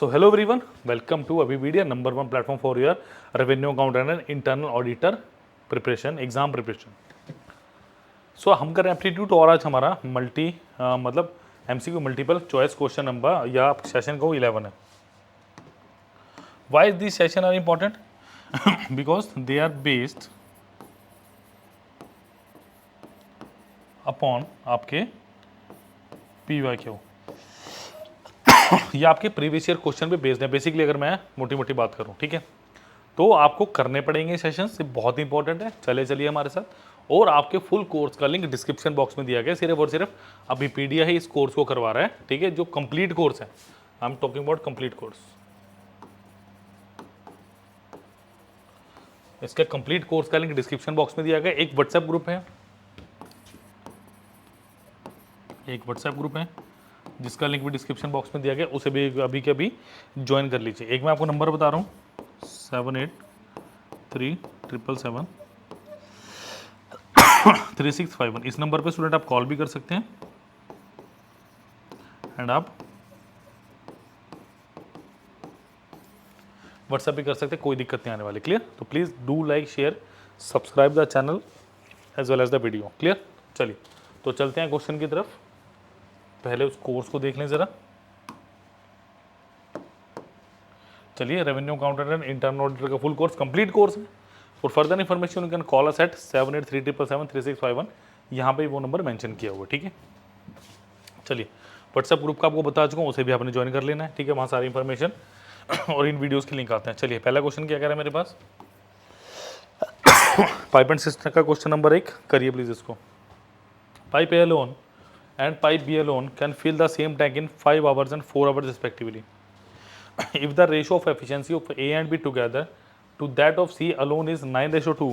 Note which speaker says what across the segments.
Speaker 1: So hello everyone, welcome to Avipedia, number one platform for your revenue accountant and internal auditor preparation, exam preparation. So हम कर रहे हैं aptitude और आज हमारा मतलब MCQ multiple choice question number या सेशन को 11 है. Why is this session are important? Because they are based upon आपके PYQ. ये आपके प्रीवियस ईयर क्वेश्चन पे बेस्ड है. बेसिकली अगर मैं मोटी मोटी बात करूं, ठीक है, तो आपको करने पड़ेंगे सेशंस, ये बहुत इंपॉर्टेंट है. चलिए हमारे साथ. और आपके फुल कोर्स का लिंक डिस्क्रिप्शन बॉक्स में दिया गया. सिर्फ और सिर्फ अभिपीडिया ही इस कोर्स को करवा रहा है, ठीक है, जो कंप्लीट कोर्स है. I am talking about complete course. इसका कंप्लीट कोर्स का लिंक डिस्क्रिप्शन बॉक्स में दिया गया. एक व्हाट्सएप ग्रुप है, जिसका लिंक भी डिस्क्रिप्शन बॉक्स में दिया गया. उसे भी अभी के अभी ज्वाइन कर लीजिए. एक मैं आपको नंबर बता रहा हूँ, 78373651. इस नंबर पे स्टूडेंट आप कॉल भी कर सकते हैं एंड आप व्हाट्सएप भी कर सकते हैं. कोई दिक्कत नहीं आने वाली. क्लियर? तो please do like, share, subscribe the channel as well as the video. Clear? चलिए तो चलते हैं क्वेश्चन की तरफ. पहले उस कोर्स को देख लें ज़रा. चलिए, revenue accountant and internal auditor का फुल कोर्स कंप्लीट कोर्स है. For further information you can call us at 7837773651. यहाँ पे वो नंबर मेंशन किया हुआ है, ठीक है. चलिए, व्हाट्सएप ग्रुप का आपको बता चुका हूँ, उसे भी आपने ज्वाइन कर लेना है, ठीक है. वहाँ सारी इन्फॉर्मेशन और इन वीडियोज़ के लिंक आते हैं. चलिए, पहला क्वेश्चन क्या कह रहा है मेरे पास. पाइप एंड सिस्टम का क्वेश्चन नंबर 1 करिए प्लीज़ इसको. Pipe A loan and pipe B alone can fill the same tank in 5 hours and 4 hours respectively. If the ratio of efficiency of A and B together to that of C alone is 9:2,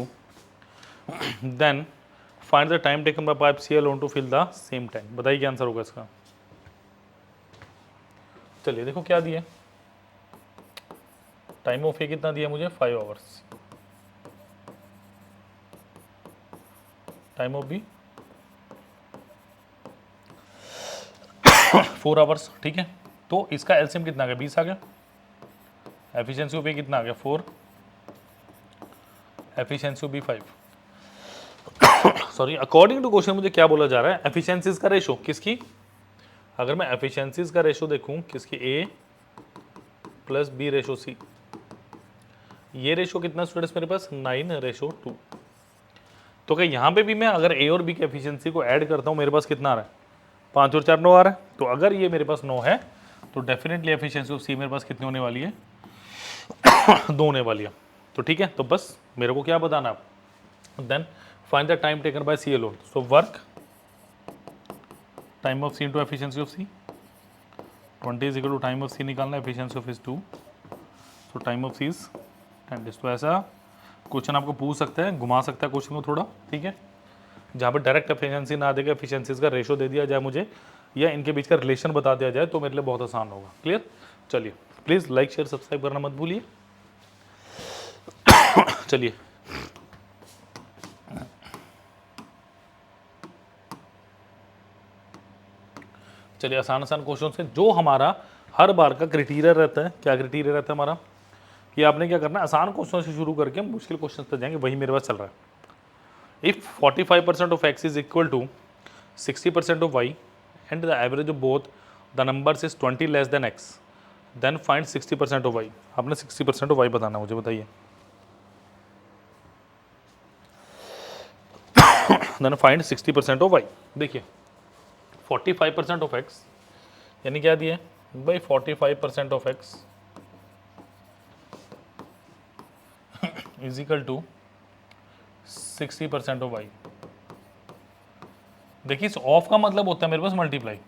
Speaker 1: then find the time taken by pipe C alone to fill the same tank. बताइए क्या answer होगा इसका. चलिए देखो क्या दिया. Time of ए कितना दिया मुझे, 5 hours. Time of B 4 hours, ठीक है. तो इसका एलसीएम कितना आ गया, 20 आ गया. एफिशिएंसी ऑफ ए कितना आ गया, 4. Efficiency of B 5. Sorry, according to question मुझे क्या बोला जा रहा है, एफिशिएंसीज का रेशो किसकी. अगर मैं एफिशिएंसीज का रेशो देखूं किसकी, ए प्लस बी रेशो सी. ये रेशो कितना स्टूडेंट्स मेरे पास, 9:2. तो क्या यहाँ पे भी मैं अगर ए और बी की एफिशिएंसी को ऐड करता हूँ, मेरे पास कितना आ रहा है, 5 और 4 9 आ रहा है. तो अगर ये मेरे पास 9 है तो डेफिनेटली एफिशिएंसी ऑफ सी मेरे पास कितनी होने वाली है, 2 होने वाली है. तो ठीक है, तो बस मेरे को क्या बताना है, then find the time taken by C alone. So work time of C into efficiency of C. 20 is equal to time of C निकालना, efficiency of is 2. So time of C is 10 days. तो ऐसा question आपको पूछ सकता है, घुमा सकता है क्वेश्चन को थोड़ा, ठीक है, जहाँ पर डायरेक्ट एफिशिएंसी ना देगा, एफिशिएंसीज का रेशो दे दिया जाए मुझे, या इनके बीच का रिलेशन बता दिया जाए, तो मेरे लिए बहुत आसान होगा. क्लियर? चलिए, प्लीज़ लाइक शेयर सब्सक्राइब करना मत भूलिए. चलिए, आसान क्वेश्चन से जो हमारा हर बार का क्राइटेरिया रहता है. क्या क्राइटेरिया रहता है हमारा, कि आपने क्या करना है, आसान क्वेश्चन से शुरू करके हम मुश्किल क्वेश्चन पर जाएंगे. वही मेरे पास चल रहा है. If 45% of X is equal to 60% of Y and the average of both the numbers is 20 less than x, then find 60% of y. आपने 60% of y बताना, मुझे बताइए. then find 60% of y. देखिए 45% of x यानी क्या दिया है भाई, 45% of x is equal to 60% of y. देखिए, इस ऑफ का मतलब होता है मेरे पास मल्टीप्लाई.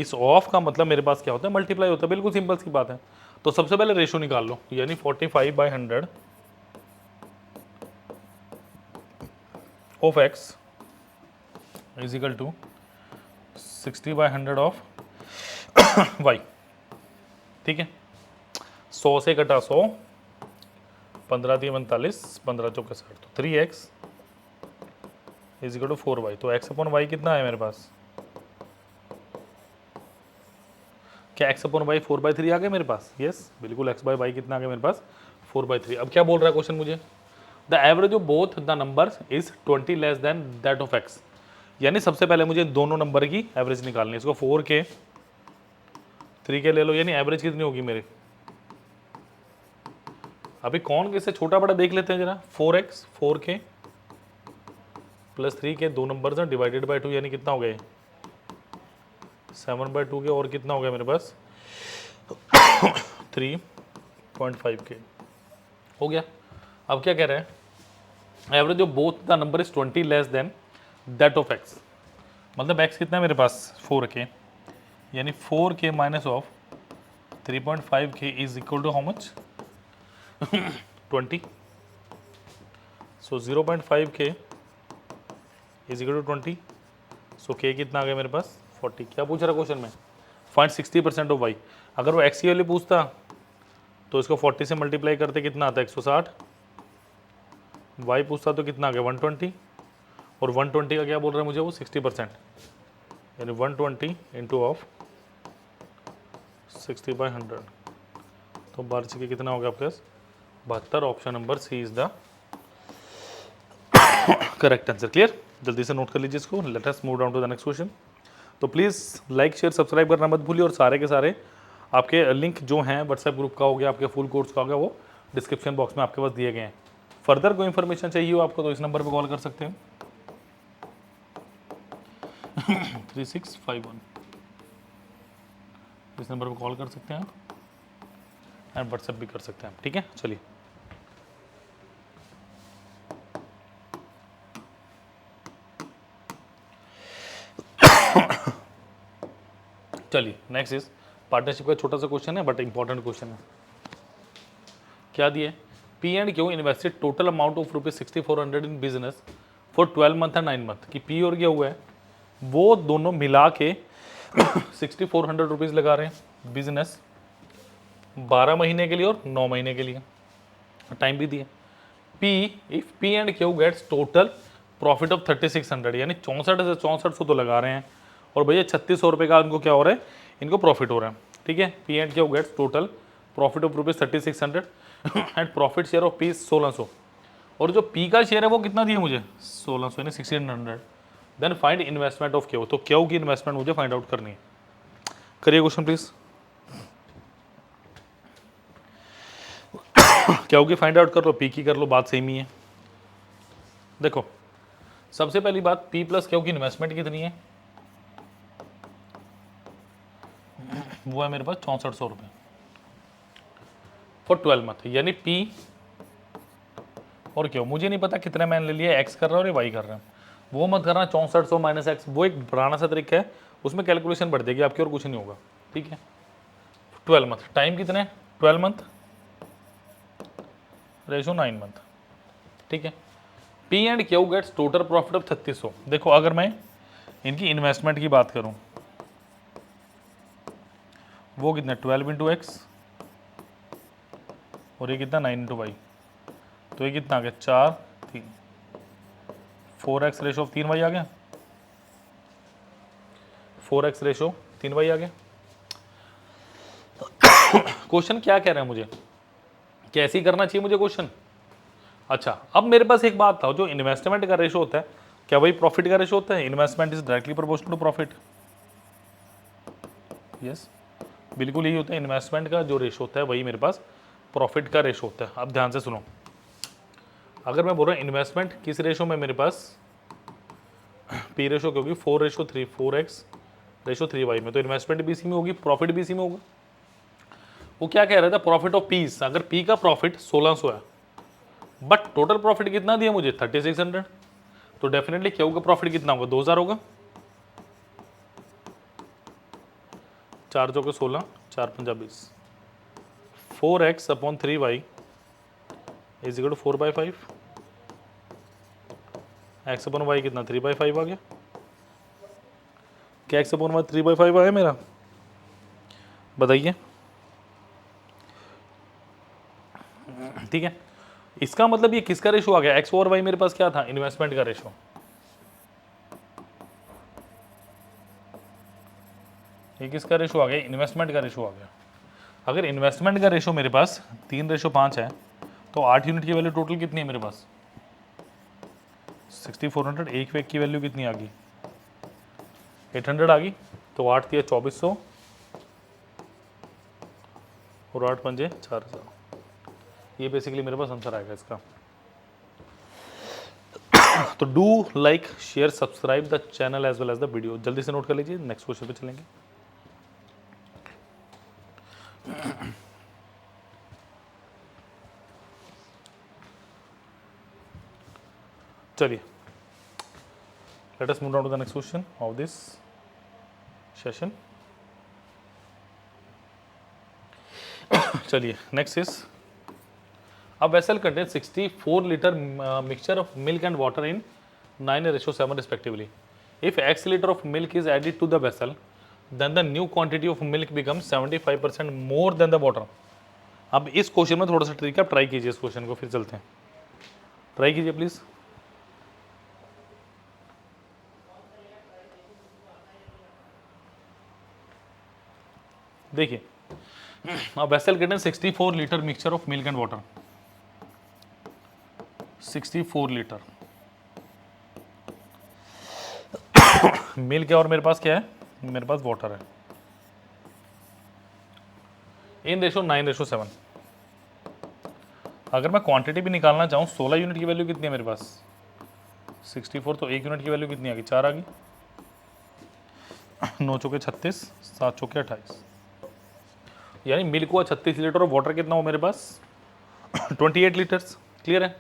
Speaker 1: इस ऑफ का मतलब मेरे पास क्या होता है, मल्टीप्लाई होता है. बिल्कुल सिंपल सी बात है. तो सबसे पहले रेशो निकाल लो, यानी 45/100 of X is equal to 60/100 of Y. ठीक है, 100 से कटा 100, 15 × 45, 15 × 4 60. तो 3x is equal to 4y. तो x/y कितना है मेरे पास, क्या एक्स अपॉन वाई 4/3 आ गया मेरे पास? यस बिल्कुल, एक्स बाय वाई कितना आ गया मेरे पास? 4/3। अब क्या बोल रहा है क्वेश्चन मुझे? The average of both the numbers is 20 less than that of x. यानी सबसे पहले मुझे दोनों नंबर की एवरेज निकालनी है। इसको 4k 3k ले लो, यानी एवरेज कितनी होगी मेरी? अभी कौन किससे छोटा बड़ा देख लेते हैं जरा। 4x 4k प्लस 3k, दो नंबर हैं डिवाइडेड बाई 2, यानी कितना हो गया? 7/2 के, और कितना हो गया मेरे पास? 3.5k हो गया। अब क्या कह रहे हैं? Average of both the number is 20 less than that of X. मतलब एक्स कितना है मेरे पास? 4k, यानी 4k minus of 3.5k is equal to how much? 20। So 0.5k is equal to 20। So k कितना आ गया मेरे पास? 40। क्या पूछ रहा क्वेश्चन में? Find 60% of Y. अगर वो एक्स की वैल्यू पूछता तो इसको 40 से मल्टीप्लाई करते कितना आता है? 160। वाई पूछता तो कितना आ गया? 120। और 120 का क्या बोल रहा है मुझे वो? 60%, यानी 120 इंटू ऑफ 60/100। तो 12 के कितना हो गया आपके पास? 72। Option number C is the correct answer. Clear? जल्दी से नोट कर लीजिए इसको। Let us move down to the next question. तो प्लीज़ लाइक शेयर सब्सक्राइब करना मत भूलिए, और सारे के सारे आपके लिंक जो हैं व्हाट्सएप ग्रुप का हो गया, आपके फुल कोर्स का हो गया, वो डिस्क्रिप्शन बॉक्स में आपके पास दिए गए हैं। फर्दर कोई इन्फॉर्मेशन चाहिए हो आपको तो इस नंबर पर कॉल कर सकते हैं 3651। इस नंबर पर कॉल कर सकते हैं आप, एंड व्हाट्सएप भी कर सकते हैं। ठीक है, चलिए चलिए नेक्स्ट इज पार्टनरशिप का छोटा सा क्वेश्चन है बट इंपॉर्टेंट क्वेश्चन है। क्या दिए? P and Q invested total amount of ₹6400 in business for 12 month and 9 month. कि पी और क्या हुआ है वो दोनों मिला के 6400 रुपीज़ लगा रहे हैं बिजनेस 12 महीने के लिए और 9 महीने के लिए, टाइम भी दिया। P if P and Q gets total profit of 3600, यानी 64 से 6400 तो लगा रहे हैं, और भैया 3600 रुपये का इनको क्या हो रहा है? इनको प्रॉफिट हो रहा है। ठीक है, P and Q gets total profit of ₹3600 and profit share of P 1600, और जो पी का शेयर है वो कितना दिया मुझे? 1600, यानी 1600। Then find investment of Q. तो क्यू की इन्वेस्टमेंट मुझे फाइंड आउट करनी है। करिए क्वेश्चन प्लीज। क्यू की फाइंड आउट कर लो, पी की कर लो, बात सेम ही है। देखो सबसे पहली बात, पी प्लस क्यू की इन्वेस्टमेंट कितनी है? वो है मेरे पास 6400 रुपये फॉर 12 मंथ, यानी पी और क्यू मुझे नहीं पता कितने मैंने ले लिया, एक्स कर रहा है और वाई कर रहा है, वो मत करना 6400 माइनस एक्स, वो एक पुराना सा तरीका है, उसमें कैलकुलेशन बढ़ जाएगी आपकी और कुछ नहीं होगा। ठीक है, 12 मंथ, टाइम कितने? 12 मंथ, रेशो 9 मंथ। ठीक है, P and Q gets total profit of 3600। देखो अगर मैं इनकी इन्वेस्टमेंट की बात करूं, वो कितना? 12 इंटू एक्स, और ये कितना? 9 इंटू वाई, तो ये कितना आ गया? 4 3 4x रेशो ऑफ 3y आ गया, 4x रेशो 3y आ गया। क्वेश्चन क्या कह रहा है मुझे? कैसे ही करना चाहिए मुझे क्वेश्चन? अच्छा, अब मेरे पास एक बात था, जो इन्वेस्टमेंट का रेशो होता है क्या वही प्रॉफिट का रेशो होता है? Investment is directly proportional to profit. Yes, बिल्कुल यही होता है, इन्वेस्टमेंट का जो रेशो होता है वही मेरे पास प्रॉफिट का रेशो होता है। अब ध्यान से सुनो, अगर मैं बोल रहा हूँ इन्वेस्टमेंट किस रेशो में मेरे पास पी रेशो क्योंकि 4:3 4x रेशो 3y में, तो इन्वेस्टमेंट भी इसी में होगी, प्रॉफिट भी इसी में होगा। वो क्या कह रहा था? प्रॉफिट ऑफ पीस, अगर पी का प्रॉफिट 1600 है बट टोटल प्रॉफिट कितना दिया मुझे? 3600, तो डेफिनेटली क्यू का प्रॉफिट कितना होगा? 2000 होगा। 4 चौके 16, 4 पंजा 20, 4x upon 3y is equal to 4/5, X upon Y कितना? 3/5 आ गया। क्या एक्स अपॉन वाई 3/5 आया मेरा? बताइए। ठीक है, इसका मतलब ये किसका रेशो आ गया? एक्स और वाई मेरे पास क्या था? इन्वेस्टमेंट का रेशो। ये किसका रेशो आ गया, इन्वेस्टमेंट का रेशो आ गया। अगर इन्वेस्टमेंट का रेशो मेरे पास 3:5 है तो 8 यूनिट की वैल्यू टोटल कितनी है मेरे पास 6400, एक वेक की वैल्यू कितनी आ गई 800 आ गई, तो 8 दिया 2400 और 8 पंजे 4000, ये बेसिकली मेरे पास आंसर आएगा इसका। तो do like share subscribe the channel as well as the video, जल्दी से नोट कर लीजिए, नेक्स्ट क्वेश्चन पे चलेंगे। चलिए let us move down to the next question of this session. चलिए next is a vessel contains 64 liter mixture of milk and water in 9:7 respectively. If x liter of milk is added to the vessel, then the new quantity of milk becomes 75% more than the water. अब इस question में थोड़ा सा trick है, आप try कीजिए इस question को, फिर चलते हैं, ट्राई कीजिए प्लीज। देखिए a vessel contains 64 liter mixture of milk and water, 64 litre milk है और मेरे पास क्या है, मेरे पास वाटर है, इन रेशो 9:7। अगर मैं क्वांटिटी भी निकालना चाहूँ 16 यूनिट की वैल्यू कितनी है मेरे पास 64, तो 1 यूनिट की वैल्यू कितनी आ गई 4 आ गई, 9 चौके 36, 7 चौके 28, यानी मिल्क हुआ 36 लीटर और वाटर कितना हो मेरे पास 28 लीटर्स। क्लियर है।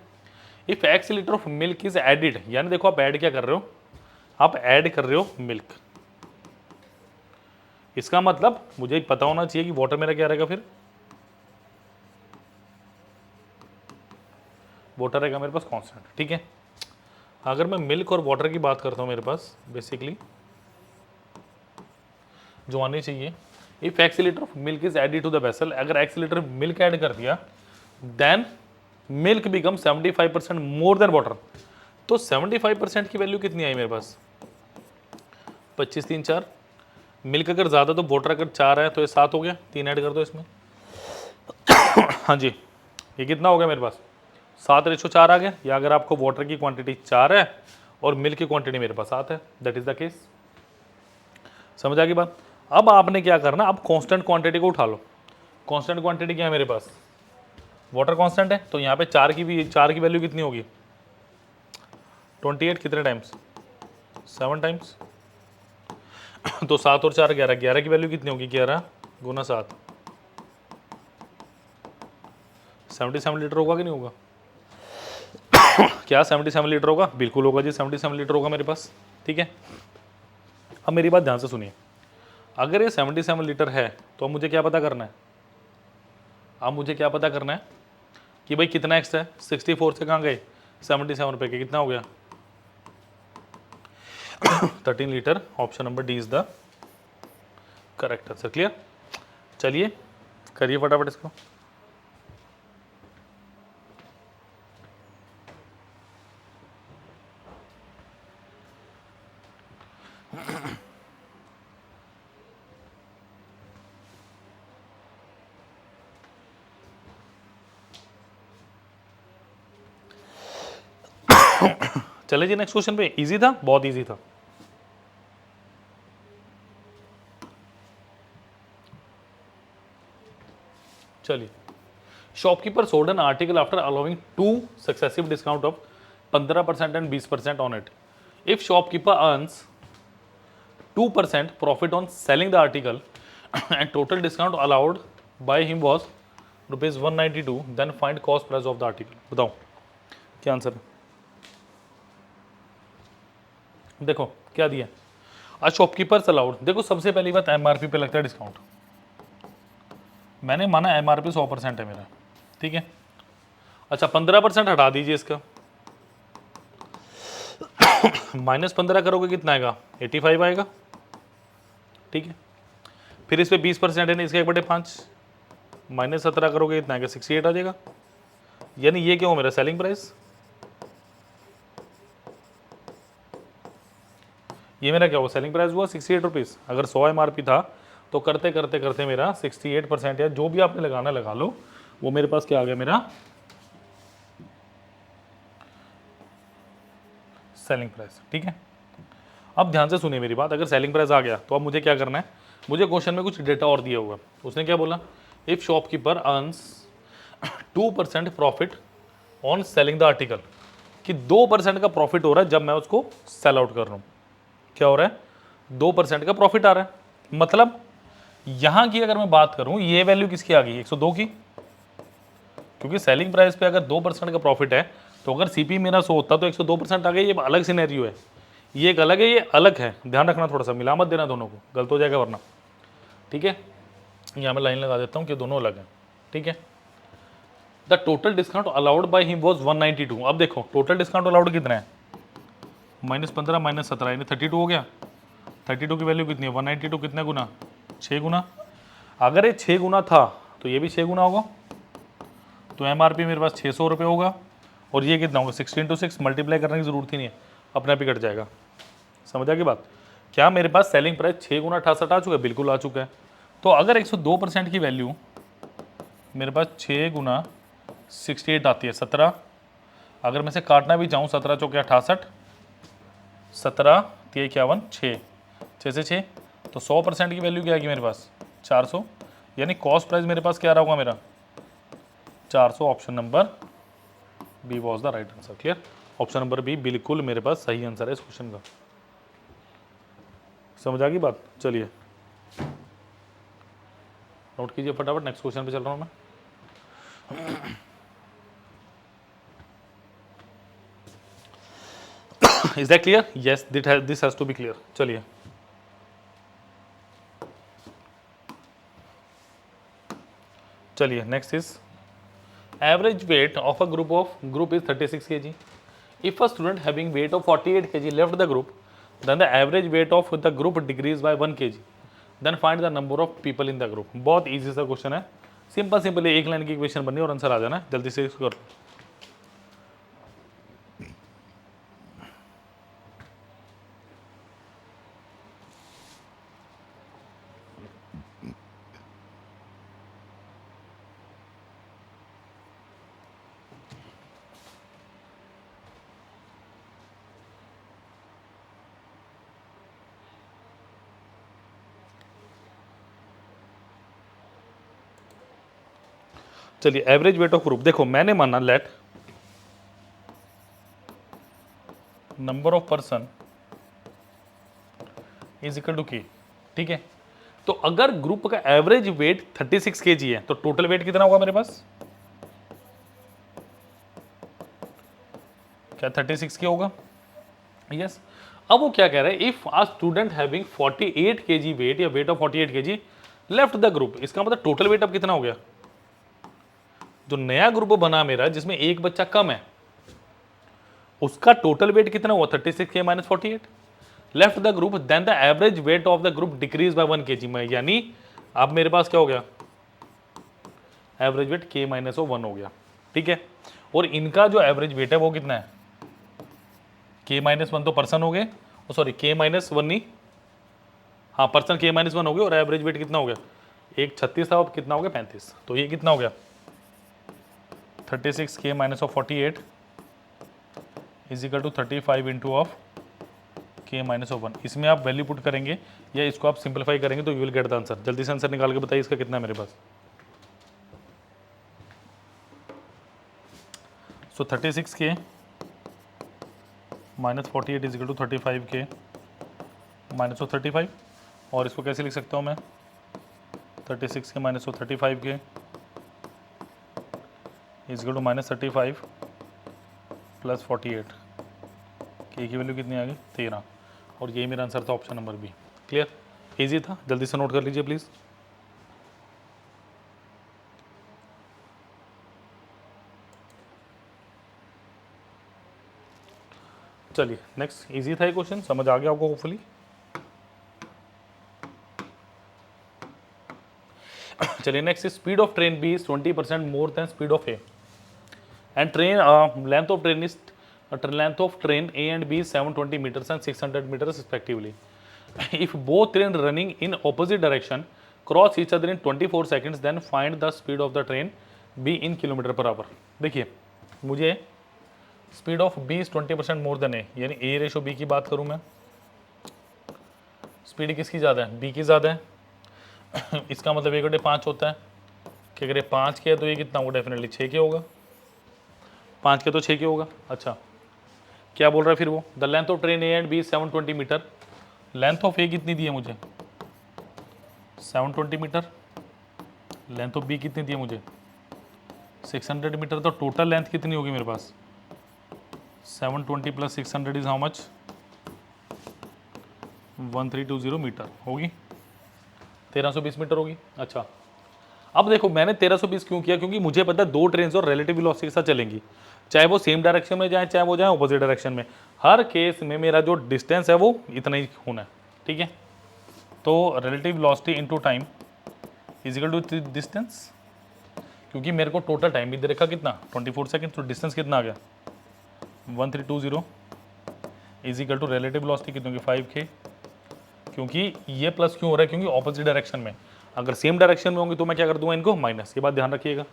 Speaker 1: If X litre of milk is added, यानी देखो आप ऐड क्या कर रहे हो, आप ऐड कर रहे हो मिल्क, इसका मतलब मुझे पता होना चाहिए कि वाटर मेरा क्या रहेगा, फिर वाटर रहेगा मेरे पास कांस्टेंट। ठीक है, अगर मैं मिल्क और वाटर की बात करता हूं मेरे पास बेसिकली जो आनी चाहिए, if X litre of milk is added to the vessel, अगर एक्स लीटर मिल्क ऐड कर दिया then milk become 75% more than water, तो 75% की वैल्यू कितनी आई मेरे पास 25 3 4, मिल्क अगर ज्यादा तो वाटर अगर 4 है तो ये 7 हो गया, 3 ऐड कर दो इसमें हाँ जी, ये कितना हो गया मेरे पास 7:4 आ गया, या अगर आपको वाटर की क्वांटिटी 4 है और मिल्क की क्वांटिटी मेरे पास 7 है, दैट इज द केस। समझ आ गई बात। अब आपने क्या करना, अब कांस्टेंट क्वांटिटी को उठा लो, कांस्टेंट क्वांटिटी क्या है मेरे पास वाटर कांस्टेंट है, तो यहाँ पे 4 की वैल्यू कितनी होगी 28, कितने टाइम्स 7 टाइम्स तो 7 और 4 11, 11 की वैल्यू कितनी होगी 11 गुना 7, 77 लीटर होगा कि नहीं होगा क्या 77 लीटर होगा, बिल्कुल होगा जी 77 लीटर होगा मेरे पास। ठीक है, अब मेरी बात ध्यान से सुनिए, अगर ये 77 लीटर है तो अब मुझे क्या पता करना है, अब मुझे क्या पता करना है कि भाई कितना एक्स है, 64 से कहाँ गए 77 पे के, कितना हो गया 13 litre. Option number D is the correct answer. Clear, चलिए करिए फटाफट इसको। चले जी नेक्स्ट क्वेश्चन पे, इजी था, बहुत इजी था। चलिए, shopkeeper sold an article after allowing 2 successive discount of 15% and 20% on it. If shopkeeper earns 2% profit on selling the article and total discount allowed by him was ₹192, then find cost price of the article. बताओ क्या answer है। देखो क्या दिया, आज shopkeepers allowed, देखो सबसे पहली बात एमआरपी पे लगता है डिस्काउंट, मैंने माना एमआरपी 100% है मेरा, ठीक है। अच्छा 15% हटा दीजिए इसका, -15 करोगे कितना आएगा 85 आएगा, ठीक है। फिर इस पे 20% है ना, इसका 1/5 -17 करोगे कितना आएगा 68 आ जाएगा, यानी ये क्या हो मेरा सेलिंग प्राइस, ये मेरा क्या हुआ सेलिंग प्राइस हुआ 68 रुपीज़। अगर 100 एमआरपी था तो करते करते करते मेरा 68% या जो भी आपने लगाना लगा लो, वो मेरे पास क्या आ गया, मेरा सेलिंग प्राइस। ठीक है, अब ध्यान से सुनिए मेरी बात, अगर सेलिंग प्राइस आ गया तो अब मुझे क्या करना है, मुझे क्वेश्चन में कुछ डेटा और दिया हुआ है। उसने क्या बोला, if shopkeeper earns 2% profit on selling the article, कि 2% का प्रॉफिट हो रहा है जब मैं उसको सेल आउट कर रहा हूं। क्या हो रहा है, 2% का प्रॉफिट आ रहा है। मतलब यहां की अगर मैं बात करूं, ये वैल्यू किसकी आ गई, 102 की, क्योंकि सेलिंग प्राइस पे अगर 2% का प्रॉफिट है तो अगर सीपी मेरा 100 होता तो 102% आ गई। ये अलग सिनेरियो है, ये एक अलग है, ये अलग है, ध्यान रखना, थोड़ा सा मिला मत देना दोनों को, गलत हो जाएगा वरना। ठीक है, यहाँ मैं लाइन लगा देता हूँ कि दोनों अलग हैं। ठीक है, the total discount allowed by him was 192। अब देखो टोटल डिस्काउंट अलाउड कितना है, -15 -17 यानी 32 हो गया। 32 की वैल्यू कितनी है, 192 कितने गुना, 6 गुना। अगर ये 6 गुना था तो ये भी 6 गुना होगा, तो MRP मेरे पास 600 रुपये होगा। और ये कितना होगा, 16 × 6, मल्टीप्लाई करने की जरूरत ही नहीं है, अपने आप ही कट जाएगा। समझा की बात, क्या मेरे पास सेलिंग प्राइस 6 गुना 68 आ चुका है, बिल्कुल आ चुका है। तो अगर 102% की वैल्यू मेरे पास 6 गुना 68 आती है 17, अगर मैं से काटना भी चाहूँ 17 चौके 68, 17 3 51, 6 से 6, तो 100% की वैल्यू क्या आएगी मेरे पास, 400, यानी कॉस्ट प्राइस मेरे पास क्या रहा होगा मेरा, 400। Option number B was the right answer. Clear, option number B बिल्कुल मेरे पास सही आंसर है इस क्वेश्चन का। समझ आ गई बात, चलिए नोट कीजिए फटाफट, नेक्स्ट क्वेश्चन पे चल रहा हूं मैं। Is that clear, yes this has to be clear. चलिए चलिए next is average weight of a group is 36 kg। If a student having weight of 48 kg left the group, then the average weight of the group decrease by 1 kg, then find the number of people in the group. बहुत easy सा question है, simple एक line की equation बननी और answer आ जाना है, जल्दी से इसको कर। चलिए एवरेज वेट ऑफ ग्रुप, देखो मैंने माना let number of person is equal to K. ठीक है, तो अगर ग्रुप का एवरेज वेट 36 kg है तो टोटल वेट कितना होगा मेरे पास, क्या 36 के होगा, यस। अब वो क्या कह रहा है, if a student having 48 kg weight या weight of 48 kg left the group, इसका मतलब टोटल वेट अब कितना हो गया, जो नया ग्रुप बना मेरा जिसमें एक बच्चा कम है उसका टोटल वेट कितना हुआ, 36k - 48 left the group, then the average weight of the group decrease by 1 kg में, यानी अब मेरे पास क्या हो गया, एवरेज वेट k - 1 हो गया। ठीक है, और इनका जो एवरेज वेट है वो कितना है, k - 1 तो पर्सन हो गए, सॉरी k - 1 नहीं, हाँ पर्सन k - 1 हो गए, और एवरेज वेट कितना हो गया, एक 36 था, अब कितना हो गया 35, तो ये कितना हो गया 36k - 48 is equal to 35 into of k - 1। इसमें आप वैल्यू पुट करेंगे या इसको आप सिंपलीफाई करेंगे तो you will get the answer. जल्दी से आंसर निकाल के बताइए इसका कितना है मेरे पास। So 36k - 48 is equal to 35k - 35, और इसको कैसे लिख सकता हूँ मैं, 36k - 35k is equal to -35 + 48, के की वैल्यू कितनी आ गई 13, और यही मेरा आंसर था option number B. Clear, easy था, जल्दी से नोट कर लीजिए प्लीज। चलिए नेक्स्ट, इजी था ये क्वेश्चन, समझ आ गया आपको होपफुली। चलिए next, speed of train B is 20% more than speed of A, and train length of train A and B is 720 meters and 600 meters respectively. If both train running in opposite direction cross each other in 24 seconds, then find the speed of the train B in kilometre per hour. देखिए मुझे speed of B is 20% more than A, यानी A ratio B की बात करूं मैं, speed किसकी ज़्यादा है, बी की ज़्यादा है। इसका मतलब 1/5 होता है कि अगर ये 5 के है तो ये कितना होगा, डेफिनेटली 6 के होगा, 5 के तो 6 के होगा। अच्छा क्या बोल रहा है फिर वो, the length of train A and B 720 metre, length of A कितनी दी है मुझे 720 मीटर, लेंथ ऑफ बी कितनी दी है मुझे 600 मीटर, तो टोटल लेंथ कितनी होगी मेरे पास 720 plus 600 is how much 1320 metre होगी, 1320 मीटर होगी। अच्छा अब देखो मैंने 1320 क्यों किया, क्योंकि मुझे पता है दो ट्रेन और रिलेटिव वेलोसिटी के साथ चलेंगी, चाहे वो सेम डायरेक्शन में जाए चाहे वो जाए ऑपोजिट डायरेक्शन में, हर केस में मेरा जो डिस्टेंस है वो इतना ही होना है, ठीक है। तो relative velocity into time is equal to distance, क्योंकि मेरे को टोटल टाइम भी दे रखा कितना 24 सेकंड, तो डिस्टेंस कितना आ गया 1320 is equal to relative velocity कितनी होगी 5k, क्योंकि ये प्लस क्यों हो रहा है, क्योंकि ऑपोजिट डायरेक्शन में, अगर सेम डायरेक्शन में होंगे तो मैं क्या कर दूंगा इनको माइनस, ये बात ध्यान रखिएगा।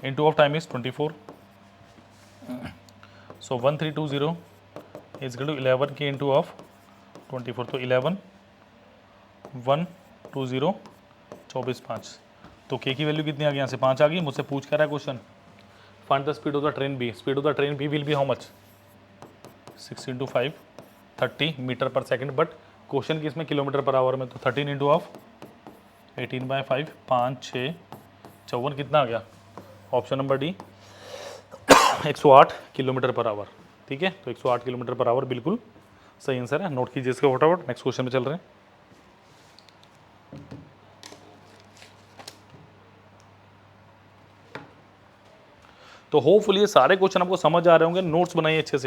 Speaker 1: Into of time is 24, so 1320 is equal to 11k into of 24, तो 11 120 24 5, तो k की वैल्यू कितनी आ गई, यहाँ से 5 आ गई। मुझसे पूछ कर रहा है question find the speed of the train B, speed of the train B will be how much 6 into 5 30 metre per second, but question की इसमें किलोमीटर पर आवर में, तो 13 इंटू ऑफ 18/5 5 6 54 कितना आ गया, option number D 108 kilometre per our, ठीक है। तो 108 किलोमीटर पर आवर बिल्कुल सही आंसर है, नोट कीजिए इसके फटाफट। नेक्स्ट क्वेश्चन में चल रहे हैं। तो होपफुली ये सारे क्वेश्चन आपको समझ आ रहे होंगे, नोट्स बनाइए अच्छे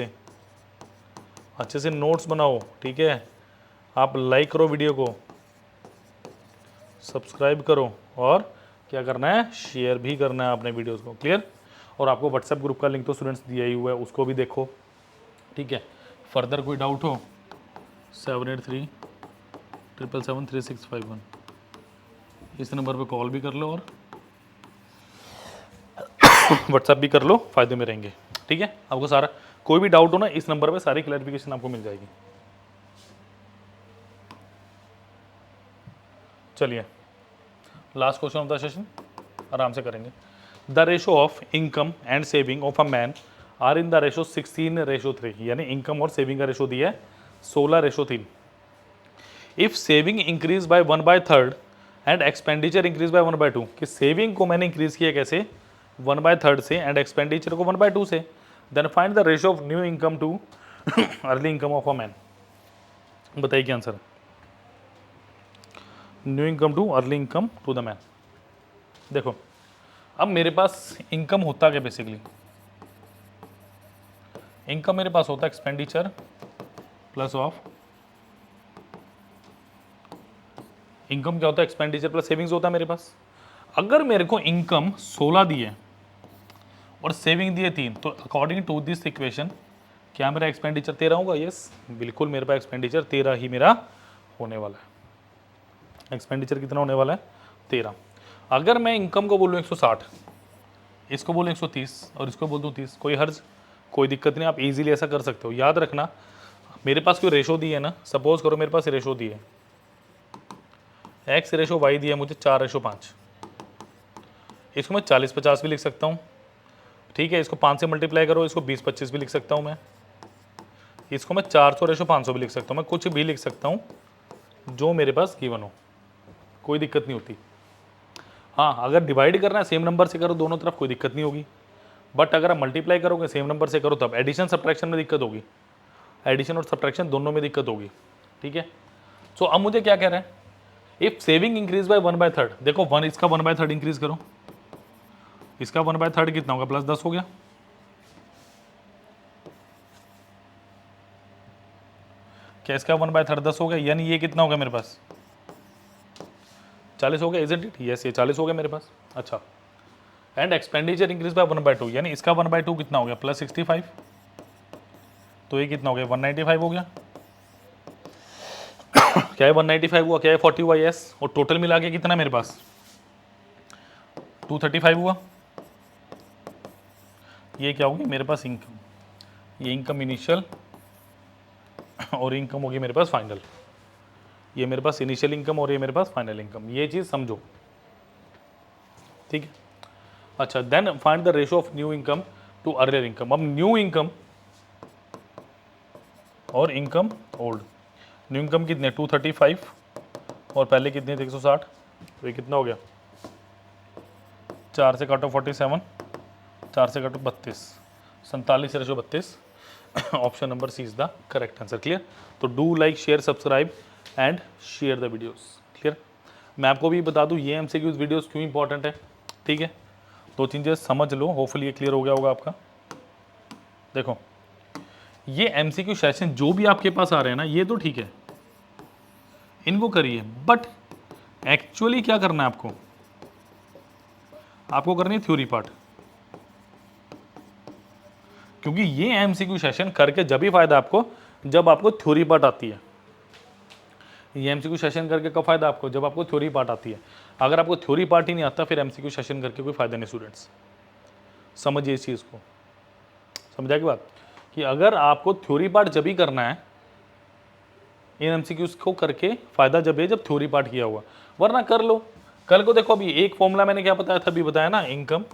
Speaker 1: से नोट्स बनाओ, ठीक है। आप लाइक करो वीडियो को, सब्सक्राइब करो, और क्या करना है शेयर भी करना है अपने वीडियोस को, क्लियर। और आपको व्हाट्सएप ग्रुप का लिंक तो स्टूडेंट्स दिया ही हुआ है, उसको भी देखो, ठीक है। फर्दर कोई डाउट हो 7837773651 इस नंबर पे कॉल भी कर लो और व्हाट्सएप भी कर लो, फायदे में रहेंगे, ठीक है। आपको सारा कोई भी डाउट हो ना इस नंबर पे सारी क्लैरिफिकेशन आपको मिल जाएगी। चलिए last question of the session आराम से करेंगे। The ratio of income and saving of a man are in the ratio 16:3, यानी इनकम और सेविंग का रेशो दिया है 16:3। If saving increase by 1/3 and expenditure increase by 1/2, कि सेविंग को मैंने इंक्रीज किया कैसे 1/3 से एंड एक्सपेंडिचर को 1/2 से, then find the ratio of new income to early income of a man. बताइए क्या आंसर है, new income to early income to the man. देखो अब मेरे पास इनकम होता क्या, बेसिकली इनकम मेरे पास होता है एक्सपेंडिचर प्लस ऑफ, इनकम क्या होता है एक्सपेंडिचर प्लस सेविंग्स होता है मेरे पास। अगर मेरे को इनकम 16 दी है और सेविंग दी है 3, तो अकॉर्डिंग टू दिस इक्वेशन क्या मेरा एक्सपेंडिचर 13 होगा, यस बिल्कुल मेरे पास एक्सपेंडिचर 13 ही मेरा होने वाला है। एक्सपेंडिचर कितना होने वाला है 13। अगर मैं इनकम को बोलूँ 160, इसको बोलूँ 130 और इसको बोल दूँ 30, कोई हर्ज कोई दिक्कत नहीं, आप इजीली ऐसा कर सकते हो। याद रखना मेरे पास कोई रेशो दी है ना, सपोज करो मेरे पास रेशो दी है एक्स रेशो वाई दी है मुझे 4:5, इसको मैं 40-50 भी लिख सकता हूँ, ठीक है। इसको 5 से मल्टीप्लाई करो, इसको 20-25 भी लिख सकता हूँ मैं, इसको मैं 400:500 भी लिख सकता हूँ, मैं कुछ भी लिख सकता हूँ जो मेरे पास गिवन हो, कोई दिक्कत नहीं होती। हाँ अगर डिवाइड करना है सेम नंबर से करो दोनों तरफ, कोई दिक्कत नहीं होगी, बट अगर आप मल्टीप्लाई करोगे सेम नंबर से करो तब एडिशन सब्ट्रैक्शन में दिक्कत होगी, एडिशन और सब्ट्रैक्शन दोनों में दिक्कत होगी, ठीक है। सो अब मुझे क्या कह रहा है, इफ सेविंग इंक्रीज बाय 1/3, देखो 1 इसका 1/3 इंक्रीज करो, इसका 1/3 कितना होगा +10 हो गया, क्या इसका 1/3 10 हो गया, यानी ये कितना हो गया मेरे पास 40 हो गया, इजंट इट, यस ये 40 हो गया मेरे पास। अच्छा एंड एक्सपेंडिचर इंक्रीज बाय 1/2, यानी इसका 1/2 कितना हो गया +65, तो ये कितना हो गया 195 हो गया। क्या है 195 हुआ, क्या है 40 हुआ, यस, और टोटल मिला के कितना मेरे पास 235 हुआ। ये क्या होगी मेरे पास इनकम, ये इनकम इनिशियल और इनकम होगी मेरे पास फाइनल। ये मेरे पास इनिशियल इनकम और ये मेरे पास फाइनल इनकम, ये चीज़ समझो, ठीक है। अच्छा, then find the ratio of new income to earlier income. अब न्यू इनकम और इनकम ओल्ड, न्यू इनकम कितने 235 और पहले कितने थे 160, तो ये कितना हो गया 4 से काटो 47, 4 से काटो 32, 47 ratio 32। Option number C is the correct answer. Clear. तो do like share subscribe and share the videos. Clear. मैं आपको भी बता दूं ये एमसीक्यूज वीडियोस क्यों इंपॉर्टेंट है, ठीक है। दो तीन चीज़ समझ लो, होपफुली ये क्लियर हो गया होगा आपका। देखो ये एमसीक्यू सेशन जो भी आपके पास आ रहे हैं ना, ये तो ठीक है, इनको करिए, बट एक्चुअली क्या करना है आपको, आपको करनी है थ्योरी पार्ट, क्योंकि ये एमसीक्यू सेशन करके जब भी फायदा आपको, जब आपको थ्योरी पार्ट आती है। ये एमसीक्यू सेशन करके कब फायदा आपको, जब आपको थ्योरी पार्ट आती है। अगर आपको थ्योरी पार्ट ही नहीं आता फिर एमसीक्यू सेशन करके कोई फायदा नहीं। स्टूडेंट्स समझिए इस चीज़ को, समझा की बात, कि अगर आपको थ्योरी पार्ट जब ही करना है इन एमसीक्यूज को करके फायदा जब है जब थ्योरी पार्ट किया हुआ, वरना कर लो कल को। देखो अभी एक फॉर्मूला मैंने क्या बताया था, अभी बताया ना, income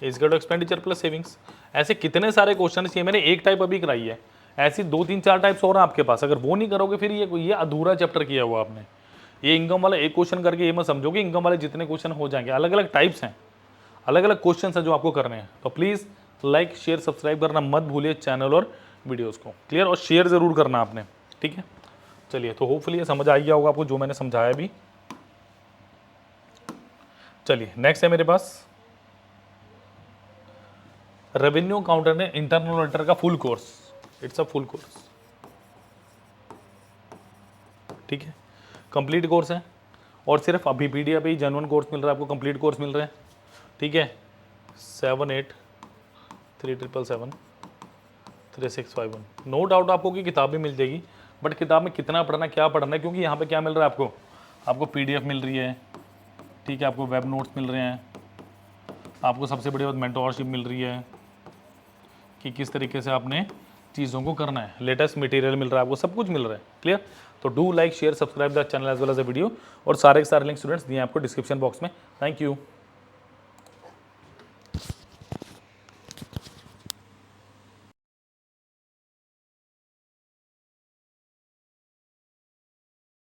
Speaker 1: is equal to expenditure plus savings. ऐसे कितने सारे क्वेश्चन ये मैंने एक टाइप अभी कराई है, ऐसी 2-3-4 टाइप्स और हैं आपके पास। अगर वो नहीं करोगे फिर ये अधूरा चैप्टर किया हुआ आपने। ये इनकम वाला एक क्वेश्चन करके ये मत समझो कि इनकम वाले जितने क्वेश्चन हो जाएंगे, अलग अलग टाइप्स हैं, अलग अलग क्वेश्चन हैं जो आपको करने हैं। तो प्लीज़ लाइक शेयर सब्सक्राइब करना मत भूलिए चैनल और वीडियोज़ को। क्लियर। और शेयर ज़रूर करना आपने, ठीक है। चलिए, तो होपफुली ये समझ आ गया होगा आपको जो मैंने समझाया भी। चलिए नेक्स्ट है मेरे पास revenue accountant and internal auditor का full course. It's a full course, ठीक है, कंप्लीट कोर्स है। और सिर्फ अभी पीडीएफ ही जेन्युइन कोर्स मिल रहा है आपको, कंप्लीट कोर्स मिल रहे हैं, ठीक है। 7837773651। नो डाउट आपको की किताब भी मिल जाएगी, बट किताब में कितना पढ़ना है, क्या पढ़ना है, क्योंकि यहाँ पे क्या मिल रहा है आपको, आपको पीडीएफ मिल रही है, ठीक है, आपको वेब नोट्स मिल रहे हैं, आपको सबसे बड़ी बात मेंटोरशिप मिल रही है कि किस तरीके से आपने चीज़ों को करना है, लेटेस्ट मटेरियल मिल रहा है आपको, सब कुछ मिल रहा है। क्लियर। तो do like share subscribe the channel as well as the video, और सारे के सारे लिंक स्टूडेंट्स दिए आपको डिस्क्रिप्शन बॉक्स में। Thank you.